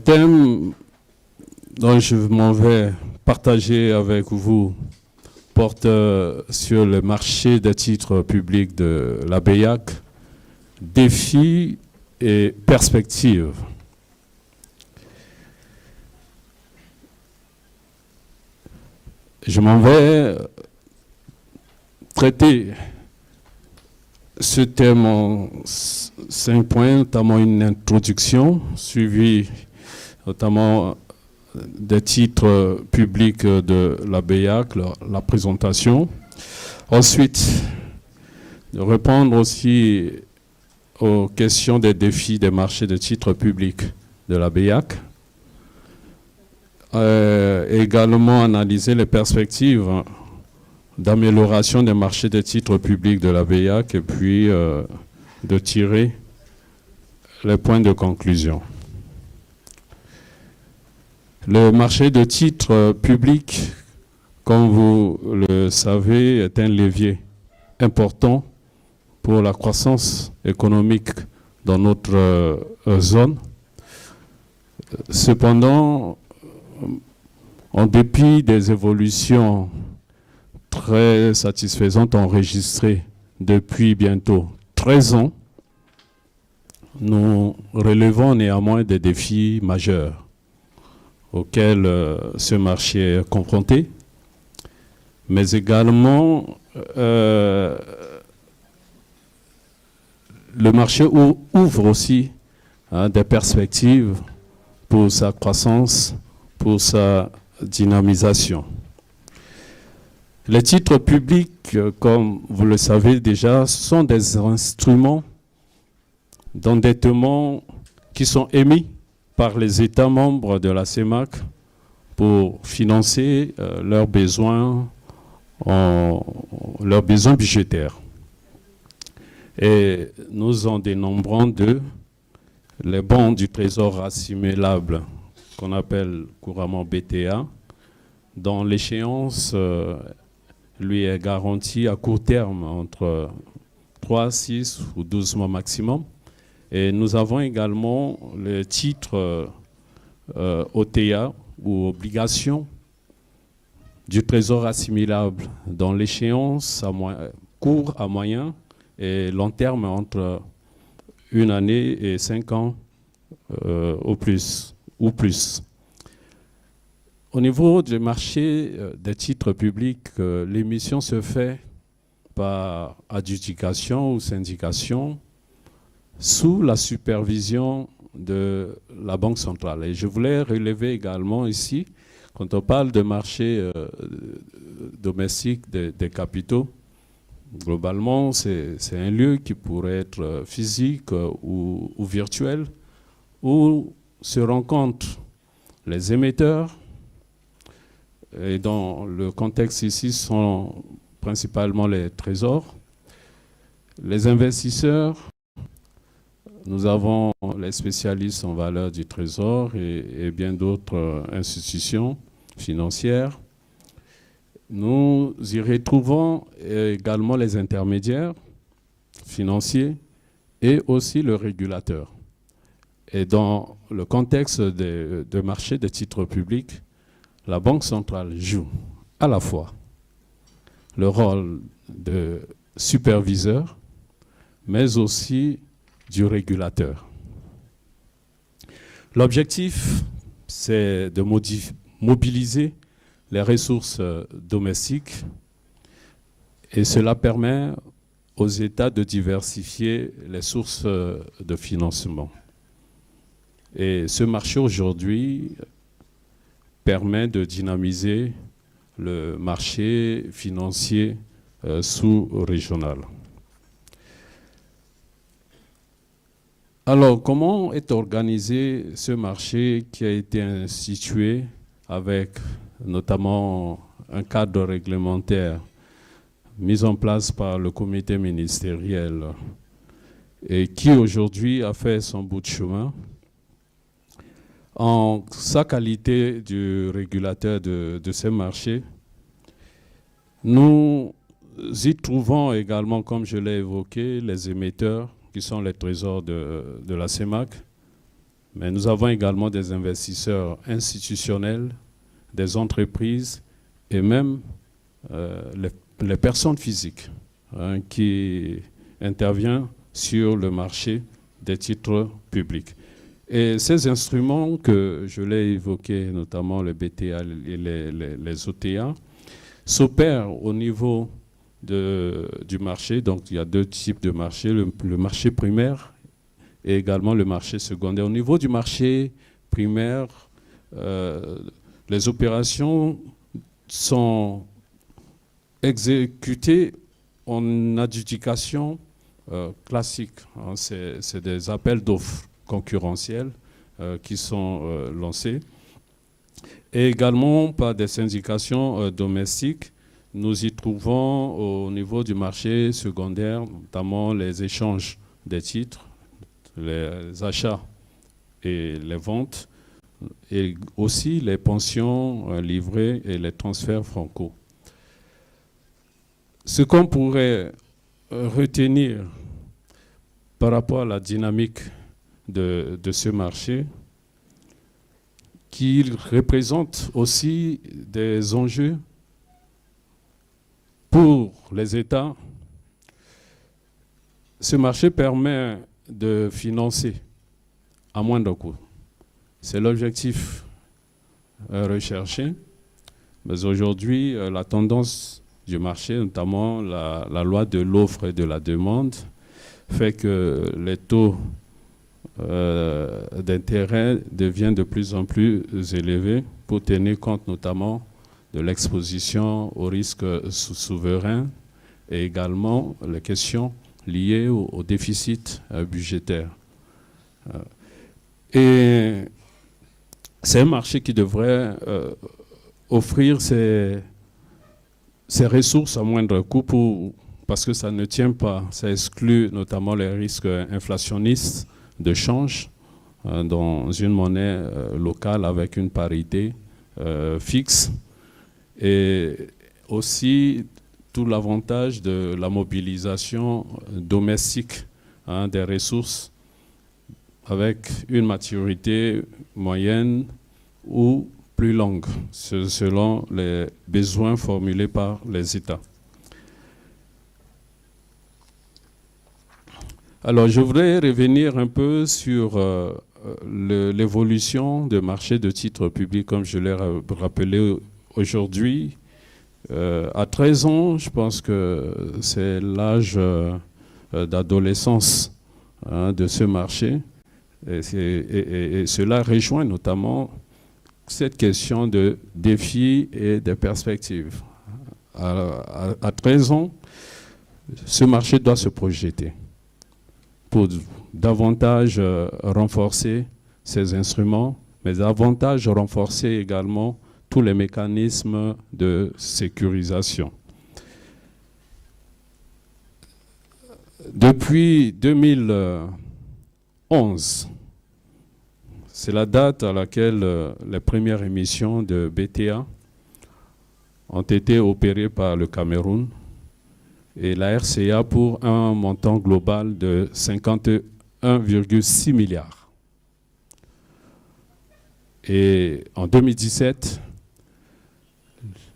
thème dont je m'en vais partager avec vous porte sur le marché des titres publics de la BEAC, défis et perspectives. Je m'en vais traiter ce thème en 5 points, notamment une introduction, suivie notamment des titres publics de la BEAC, la présentation. Ensuite, de répondre aussi aux questions des défis des marchés de titres publics de la BEAC. Également analyser les perspectives d'amélioration des marchés de titres publics de la BEAC et puis de tirer les points de conclusion. Le marché de titres publics, comme vous le savez, est un levier important pour la croissance économique dans notre zone. Cependant, en dépit des évolutions très satisfaisantes enregistrées depuis bientôt 13 ans, nous relevons néanmoins des défis majeurs auxquels ce marché est confronté, mais également le marché ouvre aussi des perspectives pour sa croissance, pour sa dynamisation. Les titres publics, comme vous le savez déjà, sont des instruments d'endettement qui sont émis par les États membres de la CEMAC pour financer leurs besoins budgétaires. Et nous en dénombrons deux, les bons du trésor assimilables, qu'on appelle couramment BTA, dont l'échéance lui est garantie à court terme, entre 3, 6 ou 12 mois maximum. Et nous avons également le titre OTA ou obligation du trésor assimilable dont l'échéance court à moyen et long terme entre 1 année et 5 ans ou plus. Au niveau du marché des titres publics, l'émission se fait par adjudication ou syndication sous la supervision de la Banque centrale. Et je voulais relever également ici, quand on parle de marché domestique des capitaux, globalement, c'est un lieu qui pourrait être physique ou virtuel, où se rencontrent les émetteurs, et dans le contexte ici sont principalement les trésors, les investisseurs. Nous avons les spécialistes en valeur du trésor et bien d'autres institutions financières. Nous y retrouvons également les intermédiaires financiers et aussi le régulateur. Et dans le contexte de marché des titres publics, la Banque centrale joue à la fois le rôle de superviseur, mais aussi du régulateur. L'objectif, c'est de mobiliser les ressources domestiques et cela permet aux États de diversifier les sources de financement. Et ce marché aujourd'hui permet de dynamiser le marché financier sous-régional. Alors, comment est organisé ce marché qui a été institué avec notamment un cadre réglementaire mis en place par le comité ministériel et qui aujourd'hui a fait son bout de chemin? En sa qualité de régulateur de ces marchés, nous y trouvons également, comme je l'ai évoqué, les émetteurs, qui sont les trésors de la CEMAC, Mais nous avons également des investisseurs institutionnels, des entreprises et même les personnes physiques qui interviennent sur le marché des titres publics. Et ces instruments que je l'ai évoqués, notamment les BTA et les OTA, s'opèrent au niveau du marché. Donc il y a deux types de marchés, le marché primaire et également le marché secondaire. Au niveau du marché primaire, les opérations sont exécutées en adjudication classique. C'est des appels d'offres concurrentiels qui sont lancés. Et également par des syndications domestiques. Nous y trouvons au niveau du marché secondaire, notamment les échanges des titres, les achats et les ventes, et aussi les pensions livrées et les transferts franco. Ce qu'on pourrait retenir par rapport à la dynamique de ce marché, qui représente aussi des enjeux pour les États. Ce marché permet de financer à moindre coût. C'est l'objectif recherché. Mais aujourd'hui, la tendance du marché, notamment la loi de l'offre et de la demande, fait que les taux d'intérêt deviennent de plus en plus élevés pour tenir compte notamment de l'exposition aux risques souverains et également les questions liées au déficit budgétaire. Et c'est un marché qui devrait offrir ses ressources à moindre coût parce que ça ne tient pas, ça exclut notamment les risques inflationnistes de change dans une monnaie locale avec une parité fixe et aussi tout l'avantage de la mobilisation domestique des ressources avec une maturité moyenne ou plus longue selon les besoins formulés par les États. Alors, je voudrais revenir un peu sur l'évolution du marché de titres publics, comme je l'ai rappelé aujourd'hui. À 13 ans, je pense que c'est l'âge d'adolescence de ce marché. Et cela rejoint notamment cette question de défis et de perspectives. À 13 ans, ce marché doit se projeter pour davantage renforcer ces instruments, mais davantage renforcer également tous les mécanismes de sécurisation. Depuis 2011, c'est la date à laquelle les premières émissions de BTA ont été opérées par le Cameroun et la RCA pour un montant global de 51,6 milliards. Et en 2017,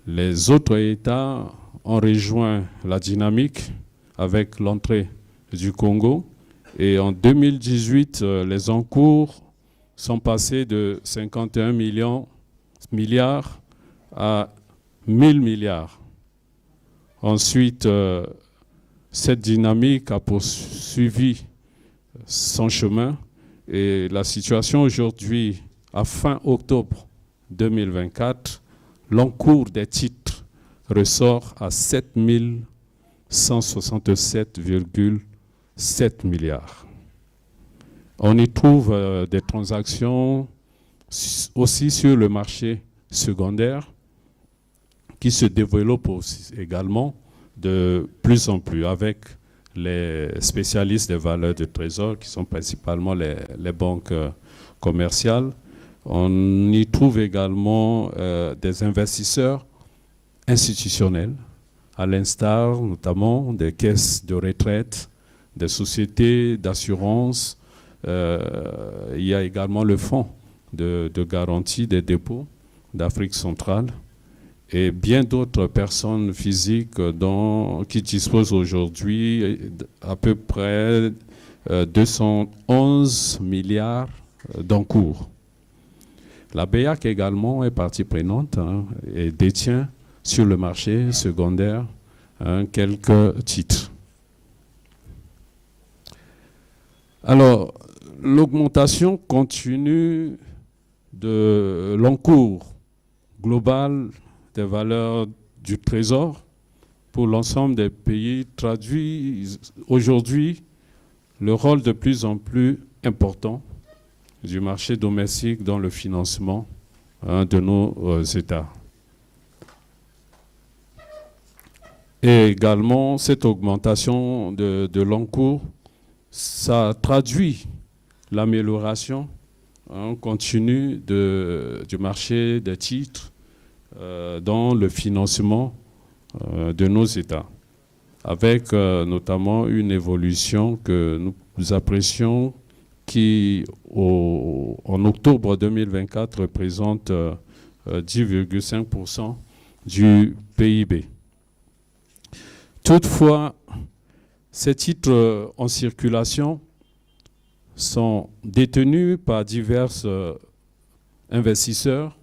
les autres États ont rejoint la dynamique avec l'entrée du Congo. Et en 2018, les encours sont passés de 51 milliards à 1000 milliards. Ensuite, cette dynamique a poursuivi son chemin et la situation aujourd'hui, à fin octobre 2024, l'encours des titres ressort à 7167,7 milliards. On y trouve des transactions aussi sur le marché secondaire qui se développent aussi également de plus en plus avec les spécialistes des valeurs de trésor qui sont principalement les banques commerciales. On y trouve également des investisseurs institutionnels, à l'instar notamment des caisses de retraite, des sociétés d'assurance, Il y a également le fonds de garantie des dépôts d'Afrique centrale et bien d'autres personnes physiques qui disposent aujourd'hui à peu près 211 milliards d'encours. La BEAC également est partie prenante et détient sur le marché secondaire quelques titres. Alors, l'augmentation continue de l'encours global des valeurs du Trésor pour l'ensemble des pays traduit aujourd'hui le rôle de plus en plus important du marché domestique dans le financement de nos États. Et également, cette augmentation de l'encours, ça traduit l'amélioration continue du marché des titres dans le financement de nos États, avec notamment une évolution que nous apprécions qui, en octobre 2024, représente 10,5% du PIB. Toutefois, ces titres en circulation sont détenus par divers investisseurs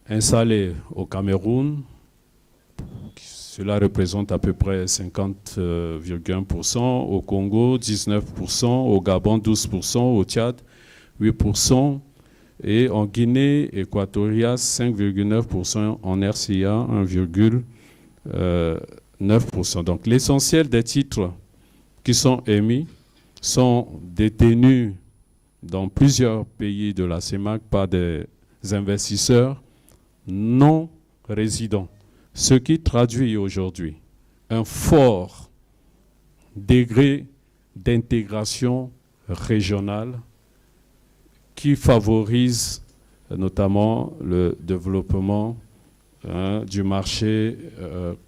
installés au Cameroun. Cela représente à peu près 50,1%, au Congo 19%, au Gabon 12%, au Tchad 8%, et en Guinée équatoriale 5,9%, en RCA 1,9%. Donc l'essentiel des titres qui sont émis sont détenus dans plusieurs pays de la CEMAC par des investisseurs non résidents, ce qui traduit aujourd'hui un fort degré d'intégration régionale qui favorise notamment le développement du marché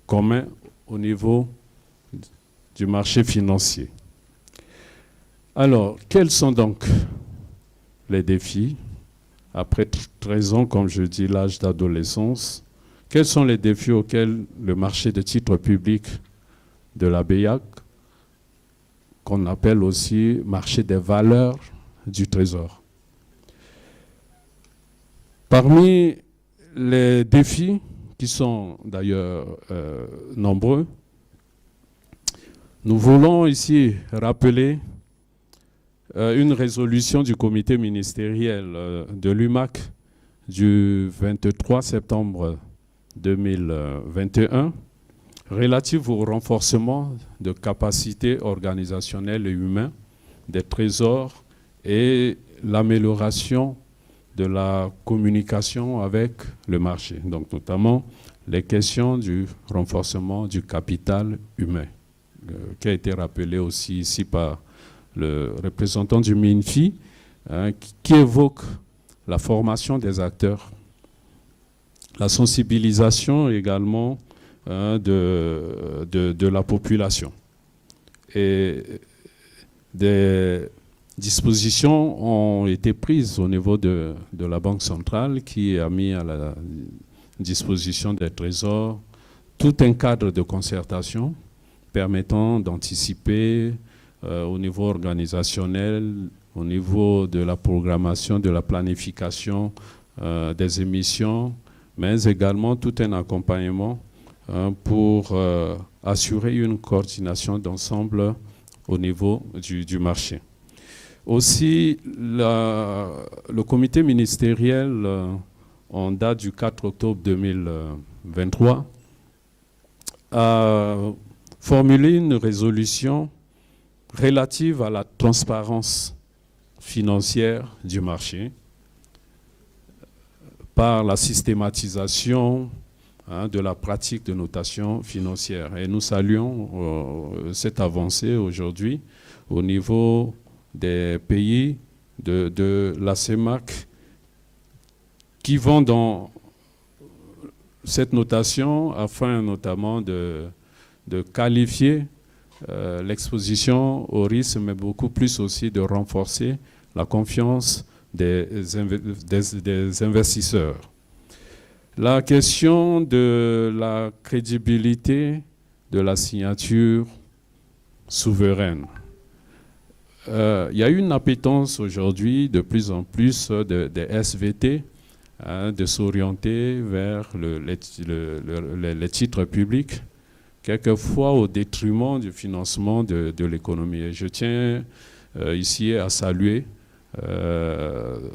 commun au niveau du marché financier. Alors, quels sont donc les défis après 13 ans, comme je dis, l'âge d'adolescence? Quels sont les défis auxquels le marché de titres publics de la BEAC, qu'on appelle aussi marché des valeurs du Trésor? Parmi les défis, qui sont d'ailleurs nombreux, nous voulons ici rappeler une résolution du comité ministériel de l'UMAC du 23 septembre 2021 relative au renforcement de capacités organisationnelles et humaines des trésors et l'amélioration de la communication avec le marché, donc notamment les questions du renforcement du capital humain, qui a été rappelé aussi ici par le représentant du MINFI, qui évoque la formation des acteurs, la sensibilisation également de la population. Et des dispositions ont été prises au niveau de la Banque centrale qui a mis à la disposition des trésors tout un cadre de concertation permettant d'anticiper au niveau organisationnel, au niveau de la programmation, de la planification des émissions, mais également tout un accompagnement pour assurer une coordination d'ensemble au niveau du marché. Aussi, le comité ministériel, en date du 4 octobre 2023, a formulé une résolution relative à la transparence financière du marché par la systématisation de la pratique de notation financière. Et nous saluons cette avancée aujourd'hui au niveau des pays de la CEMAC qui vont dans cette notation afin notamment de qualifier l'exposition au risque, mais beaucoup plus aussi de renforcer la confiance des investisseurs. La question de la crédibilité de la signature souveraine. Il y a une appétence aujourd'hui de plus en plus des SVT de s'orienter vers les titres publics, quelquefois au détriment du financement de l'économie. Et je tiens ici à saluer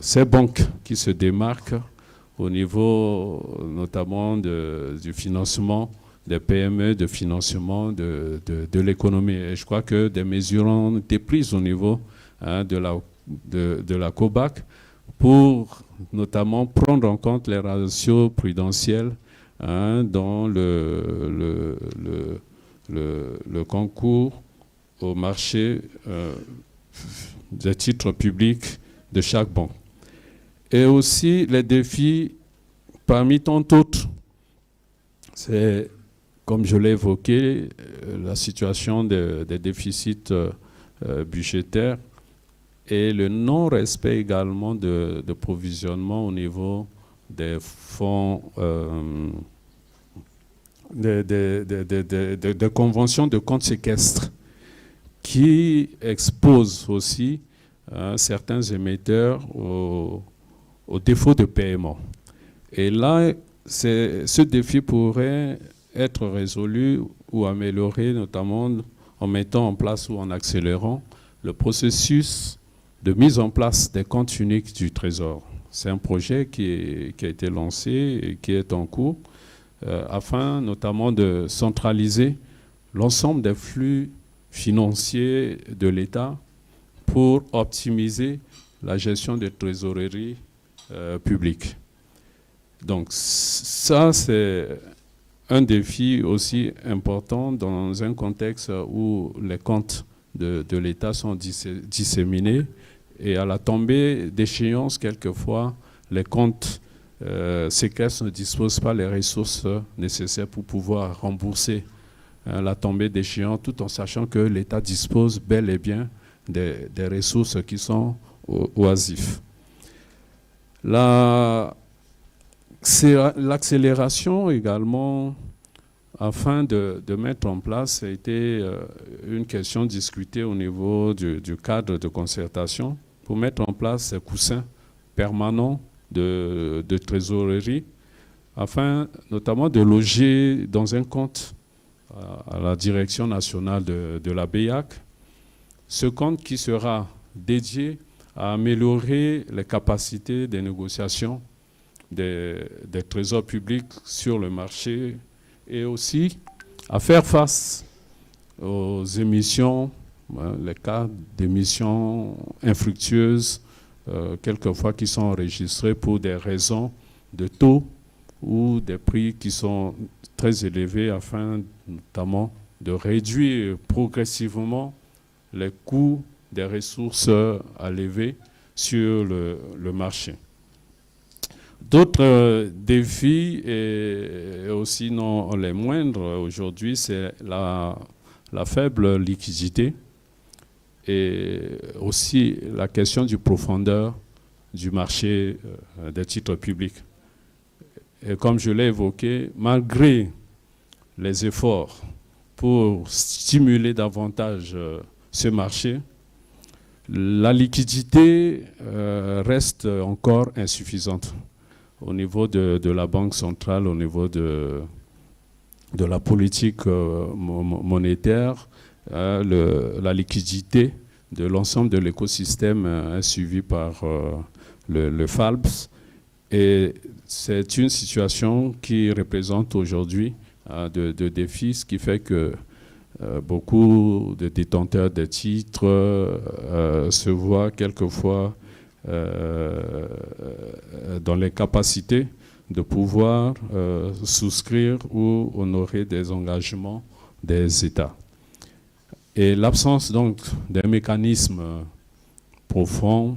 ces banques qui se démarquent au niveau notamment du financement des PME, de financement de l'économie. Et je crois que des mesures ont été prises au niveau de la COBAC pour notamment prendre en compte les ratios prudentiels dans le concours au marché des titres publics de chaque banque. Et aussi les défis, parmi tant d'autres, c'est, comme je l'ai évoqué, la situation des déficits budgétaires et le non-respect également de provisionnement au niveau des fonds, des conventions de compte séquestre qui exposent aussi certains émetteurs au défaut de paiement. Et là, ce défi pourrait être résolu ou amélioré, notamment en mettant en place ou en accélérant le processus de mise en place des comptes uniques du Trésor. C'est un projet qui a été lancé et qui est en cours, afin notamment de centraliser l'ensemble des flux financiers de l'État pour optimiser la gestion des trésoreries publiques. Donc ça, c'est un défi aussi important dans un contexte où les comptes de l'État sont disséminés et à la tombée d'échéance, quelquefois, les comptes séquestres ne disposent pas les ressources nécessaires pour pouvoir rembourser la tombée d'échéance, tout en sachant que l'État dispose bel et bien des ressources qui sont oisives. L'accélération également, afin de mettre en place, a été une question discutée au niveau du cadre de concertation pour mettre en place ces coussins permanents de trésorerie, afin notamment de loger dans un compte à la direction nationale de la BEAC, ce compte qui sera dédié à améliorer les capacités des négociations des trésors publics sur le marché et aussi à faire face aux émissions, les cas d'émissions infructueuses, quelquefois qui sont enregistrées pour des raisons de taux ou des prix qui sont très élevés, afin notamment de réduire progressivement les coûts des ressources à lever sur le marché. D'autres défis, et aussi non les moindres aujourd'hui, c'est la faible liquidité et aussi la question du profondeur du marché des titres publics. Et comme je l'ai évoqué, malgré les efforts pour stimuler davantage ce marché, la liquidité reste encore insuffisante au niveau de la Banque centrale, au niveau de la politique monétaire. La liquidité de l'ensemble de l'écosystème est suivie par le FALBS. Et c'est une situation qui représente aujourd'hui de défis, ce qui fait que beaucoup de détenteurs de titres se voient quelquefois dans les capacités de pouvoir souscrire ou honorer des engagements des États. Et l'absence donc d'un mécanisme profond,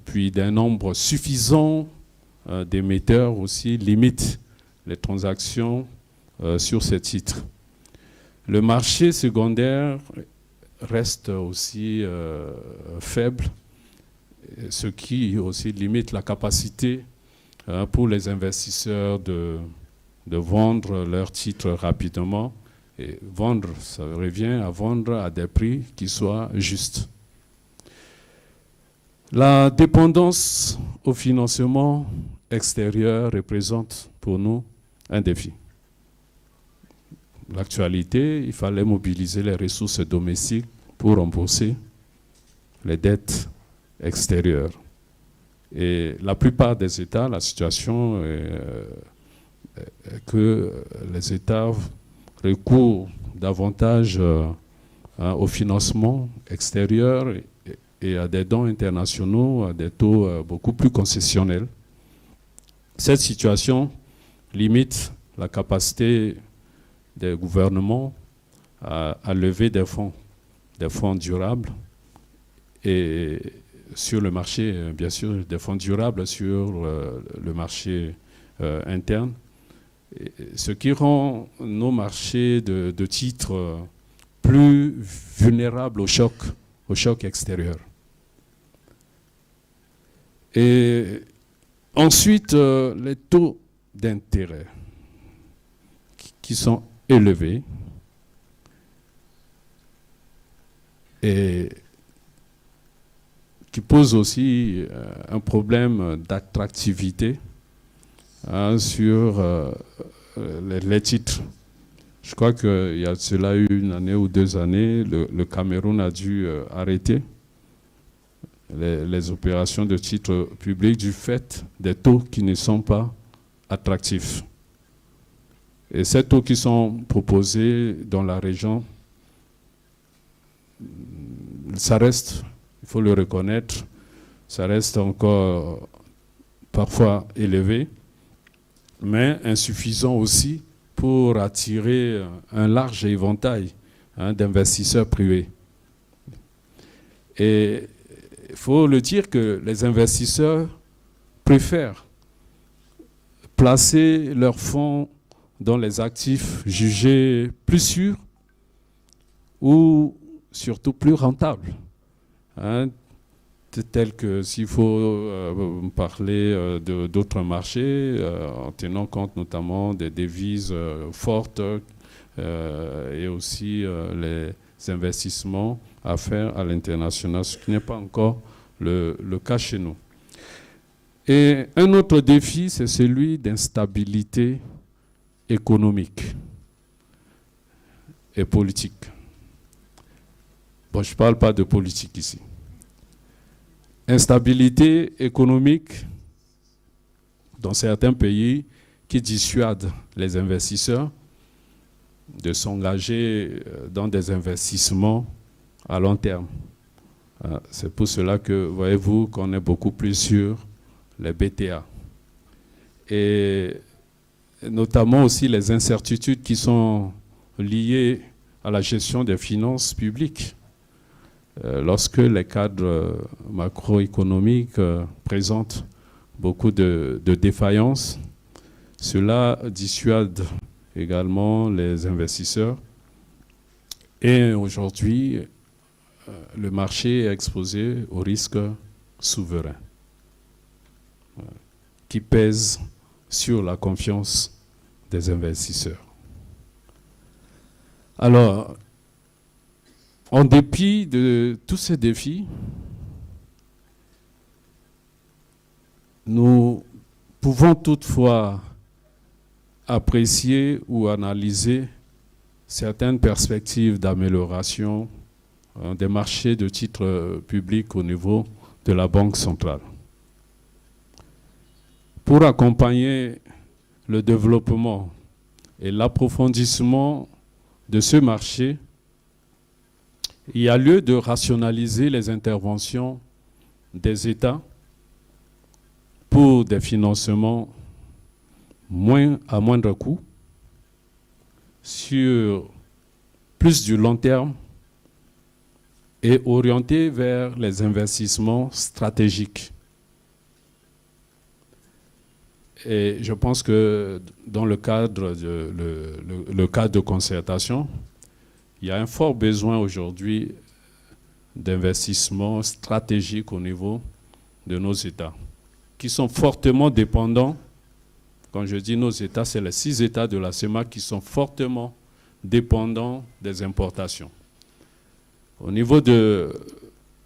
puis d'un nombre suffisant d'émetteurs aussi limite les transactions sur ces titres. Le marché secondaire reste aussi faible, ce qui aussi limite la capacité pour les investisseurs de vendre leurs titres rapidement. Et vendre, ça revient à vendre à des prix qui soient justes. La dépendance au financement extérieur représente pour nous un défi. L'actualité, il fallait mobiliser les ressources domestiques pour rembourser les dettes extérieures. Et la plupart des États, la situation est que les États recourent davantage au financement extérieur et à des dons internationaux à des taux beaucoup plus concessionnels. Cette situation limite la capacité des gouvernements à lever des fonds durables et sur le marché, bien sûr, des fonds durables sur le marché interne, ce qui rend nos marchés de titres plus vulnérables au choc extérieur. Et ensuite, les taux d'intérêt qui sont élevés et qui posent aussi un problème d'attractivité sur les titres. Je crois qu'il y a cela eu une année ou 2 années, le Cameroun a dû arrêter les opérations de titres publics du fait des taux qui ne sont pas attractifs. Et ces taux qui sont proposés dans la région, ça reste, il faut le reconnaître, ça reste encore parfois élevé, mais insuffisant aussi pour attirer un large éventail d'investisseurs privés. Et il faut le dire que les investisseurs préfèrent placer leurs fonds dans les actifs jugés plus sûrs ou surtout plus rentables. Tels que s'il faut parler d'autres marchés, en tenant compte notamment des devises fortes et aussi les investissements à faire à l'international, ce qui n'est pas encore le cas chez nous. Et un autre défi, c'est celui d'instabilité économique et politique. Bon, je ne parle pas de politique ici. Instabilité économique dans certains pays qui dissuade les investisseurs de s'engager dans des investissements à long terme. C'est pour cela que, voyez-vous, qu'on est beaucoup plus sur les BTA. Et notamment aussi les incertitudes qui sont liées à la gestion des finances publiques. Lorsque les cadres macroéconomiques présentent beaucoup de défaillances, cela dissuade également les investisseurs. Et aujourd'hui, le marché est exposé aux risques souverains qui pèsent sur la confiance des investisseurs. Alors, en dépit de tous ces défis, nous pouvons toutefois apprécier ou analyser certaines perspectives d'amélioration des marchés de titres publics au niveau de la Banque centrale. Pour accompagner le développement et l'approfondissement de ce marché, il y a lieu de rationaliser les interventions des États pour des financements à moindre coût, sur plus du long terme et orientés vers les investissements stratégiques. Et je pense que dans le cadre de concertation, Il y a un fort besoin aujourd'hui d'investissement stratégique au niveau de nos États, qui sont fortement dépendants. Quand je dis nos États, c'est les 6 États de la CEMAC qui sont fortement dépendants des importations. Au niveau de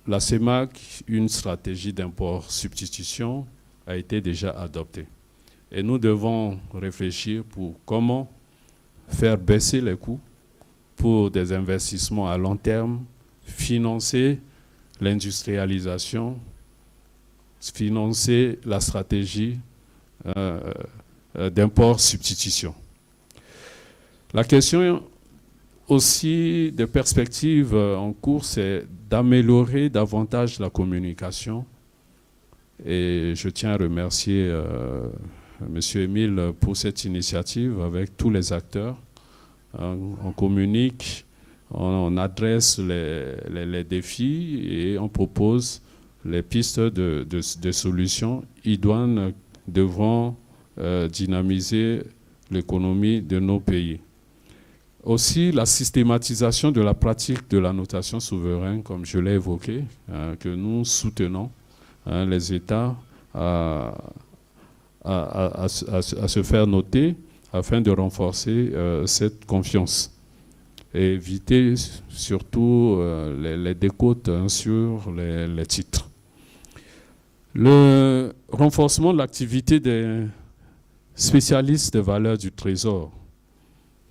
la CEMAC, une stratégie d'import-substitution a été déjà adoptée. Et nous devons réfléchir pour comment faire baisser les coûts pour des investissements à long terme, financer l'industrialisation, financer la stratégie d'import-substitution. La question aussi des perspectives en cours, c'est d'améliorer davantage la communication. Et je tiens à remercier M. Émile pour cette initiative avec tous les acteurs. On communique, on adresse les défis et on propose les pistes de solutions idoines devant dynamiser l'économie de nos pays. Aussi, la systématisation de la pratique de la notation souveraine, comme je l'ai évoqué, que nous soutenons les États à se faire noter afin de renforcer cette confiance et éviter surtout les décotes sur les titres. Le renforcement de l'activité des spécialistes des valeurs du Trésor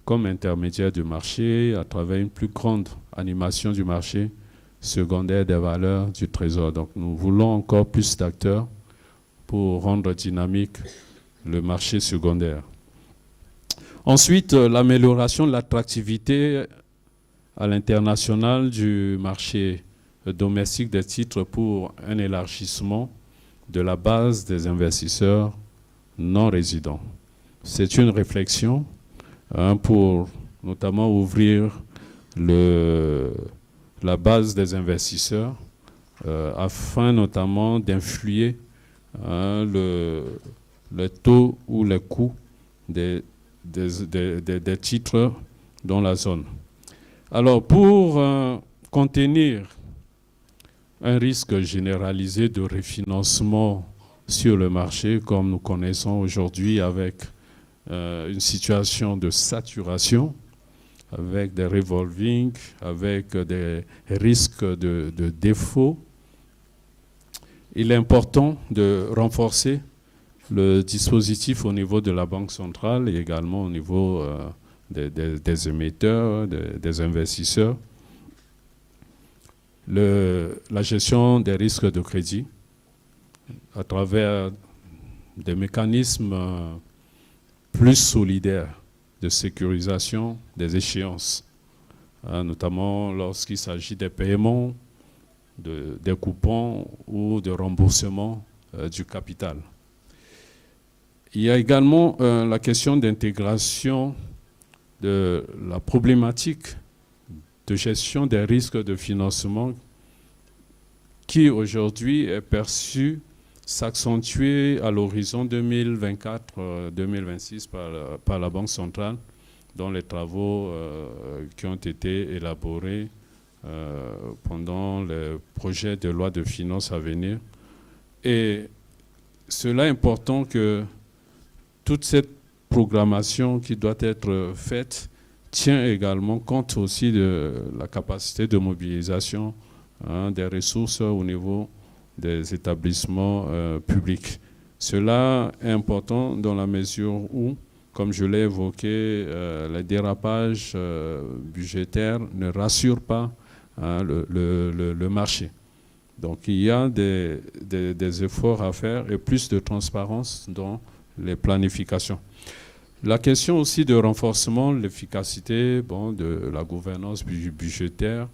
comme intermédiaire du marché à travers une plus grande animation du marché secondaire des valeurs du Trésor. Donc nous voulons encore plus d'acteurs pour rendre dynamique le marché secondaire. Ensuite, l'amélioration de l'attractivité à l'international du marché domestique des titres pour un élargissement de la base des investisseurs non résidents. C'est une réflexion pour notamment ouvrir la base des investisseurs afin notamment d'influer le taux ou les coûts des titres dans la zone. Alors, pour contenir un risque généralisé de refinancement sur le marché, comme nous connaissons aujourd'hui avec une situation de saturation, avec des revolving, avec des risques de défaut, il est important de renforcer le dispositif au niveau de la Banque centrale et également au niveau des émetteurs, des investisseurs. La gestion des risques de crédit à travers des mécanismes plus solidaires de sécurisation des échéances, notamment lorsqu'il s'agit des paiements, des coupons ou de remboursement du capital. Il y a également la question d'intégration de la problématique de gestion des risques de financement qui aujourd'hui est perçue s'accentuer à l'horizon 2024-2026 par la Banque centrale dans les travaux qui ont été élaborés pendant le projet de loi de finances à venir. Et cela est important que toute cette programmation qui doit être faite tient également compte aussi de la capacité de mobilisation des ressources au niveau des établissements publics. Cela est important dans la mesure où, comme je l'ai évoqué, les dérapages budgétaires ne rassurent pas le marché. Donc il y a des efforts à faire et plus de transparence dans les planifications. La question aussi de renforcement de l'efficacité de la gouvernance budgétaire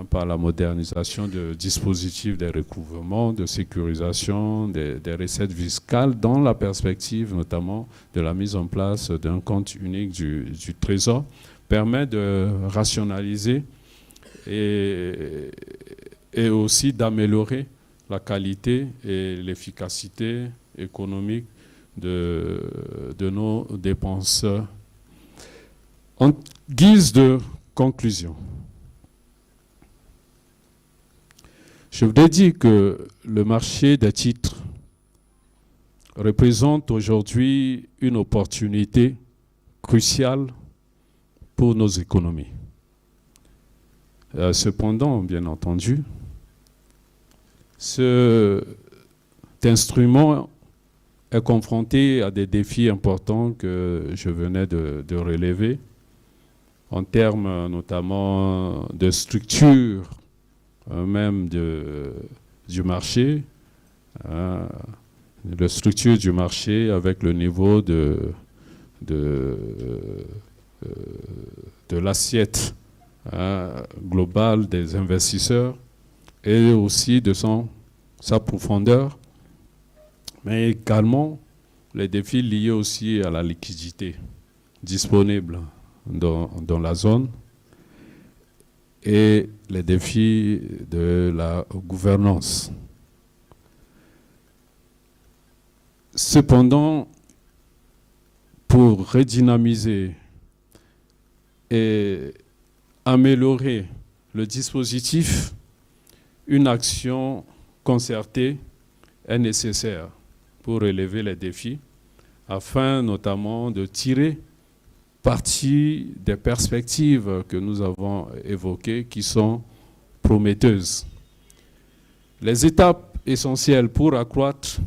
par la modernisation de dispositifs de recouvrement, de sécurisation des recettes fiscales dans la perspective notamment de la mise en place d'un compte unique du Trésor permet de rationaliser et aussi d'améliorer la qualité et l'efficacité économique de nos dépenses. En guise de conclusion. Je voudrais dire que le marché des titres représente aujourd'hui une opportunité cruciale pour nos économies. Cependant, bien entendu, cet instrument est confronté à des défis importants que je venais de relever, en termes notamment de structure même du marché, de structure du marché avec le niveau de l'assiette globale des investisseurs et aussi de sa profondeur, mais également les défis liés aussi à la liquidité disponible dans la zone et les défis de la gouvernance. Cependant, pour redynamiser et améliorer le dispositif, une action concertée est nécessaire pour relever les défis, afin notamment de tirer parti des perspectives que nous avons évoquées qui sont prometteuses. Les étapes essentielles pour accroître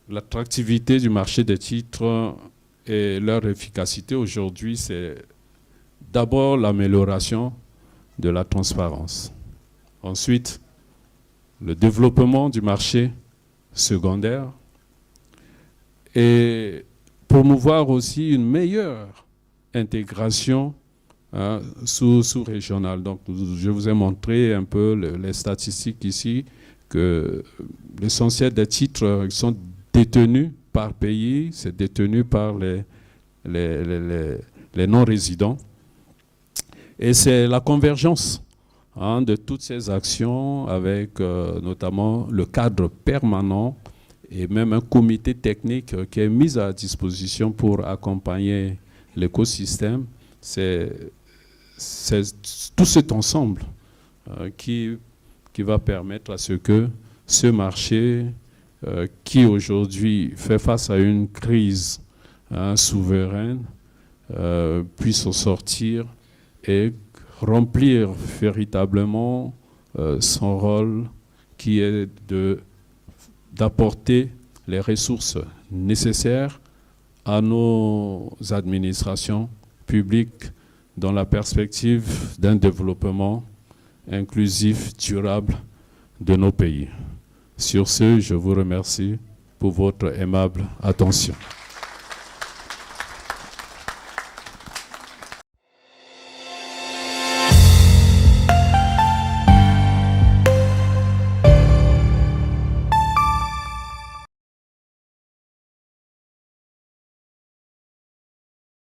l'attractivité du marché des titres et leur efficacité aujourd'hui, c'est d'abord l'amélioration de la transparence. Ensuite, le développement du marché secondaire et promouvoir aussi une meilleure intégration sous-régionale. Donc, je vous ai montré un peu les statistiques ici, que l'essentiel des titres sont détenus par pays, c'est détenu par les non-résidents. Et c'est la convergence de toutes ces actions avec notamment le cadre permanent et même un comité technique qui est mis à disposition pour accompagner l'écosystème. C'est tout cet ensemble qui va permettre à ce que ce marché qui aujourd'hui fait face à une crise souveraine puisse en sortir et remplir véritablement son rôle qui est d'apporter les ressources nécessaires à nos administrations publiques dans la perspective d'un développement inclusif, durable de nos pays. Sur ce, je vous remercie pour votre aimable attention.